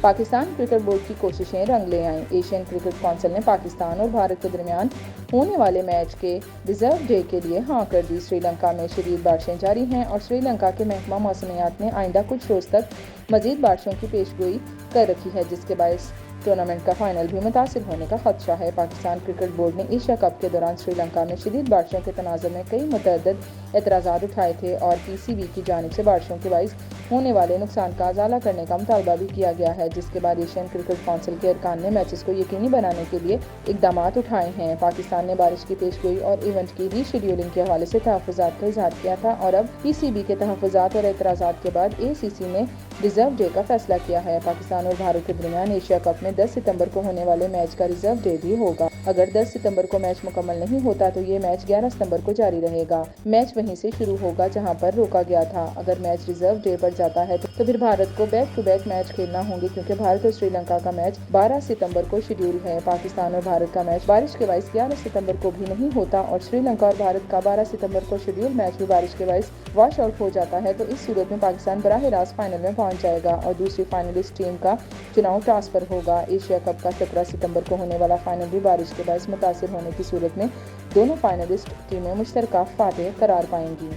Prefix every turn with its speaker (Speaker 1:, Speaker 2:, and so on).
Speaker 1: Pakistan cricket board की कोशिशें रंग ले आईं। एशियन क्रिकेट काउंसिल ने पाकिस्तान और भारत के दरमियान होने वाले मैच के रिजर्व डे के लिए हाँ कर दी। श्रीलंका में शदीद बारिशें जारी हैं और श्रीलंका के महकमा मौसमियात ने आइंदा कुछ रोज तक मजीद बारिशों की पेशगोई कर रखी है, जिसके बायस टूर्नामेंट का फाइनल भी मुतासिर होने का खदशा है। पाकिस्तान क्रिकेट बोर्ड ने एशिया कप के दौरान श्रीलंका में शदीद बारिशों के तनाज़ुर में कई मुतअद्दिद एतराज़ात उठाए थे और पीसीबी की जानिब से बारिशों के बायस होने वाले नुकसान का अजाला करने का मुतालबा भी किया गया है, जिसके बाद एशियन क्रिकेट काउंसिल के अरकान ने मैचेस को यकीनी बनाने के लिए इकदाम उठाए हैं। पाकिस्तान ने बारिश की पेशगोई और इवेंट की रीशेड्यूलिंग के हवाले से तहफ़्फ़ुज़ात का इज़हार किया था और अब पीसीबी के तहफ़्फ़ुज़ात और एतराज़ात के बाद एसीसी ने रिजर्व डे का फैसला किया है। पाकिस्तान और भारत के दरमियान एशिया कप में 10 सितंबर को होने वाले मैच का रिजर्व डे भी होगा। अगर 10 सितंबर को मैच मुकम्मल नहीं होता तो ये मैच 11 सितंबर को जारी रहेगा। मैच वहीं से शुरू होगा जहां पर रोका गया था। अगर मैच रिजर्व डे पर जाता है तो फिर भारत को बैक टू बैक मैच खेलना होंगे, क्योंकि भारत और श्रीलंका का मैच 12 सितंबर को शेड्यूल है। पाकिस्तान और भारत का मैच बारिश के बायस 11 सितंबर को भी नहीं होता और श्रीलंका और भारत का 12 सितंबर को शेड्यूल मैच भी बारिश के बायस वॉश आउट हो जाता है, तो इस सूरत में पाकिस्तान बराह रास्त फाइनल में पहुंच जाएगा और दूसरी फाइनलिस्ट टीम का चुनाव ट्रांसफर होगा। एशिया कप का 17 सितंबर को होने वाला फाइनल भी बारिश के बायस मुतासिर होने की सूरत में दोनों फाइनलिस्ट टीमें मुश्तरका फातेह करार पाएंगी।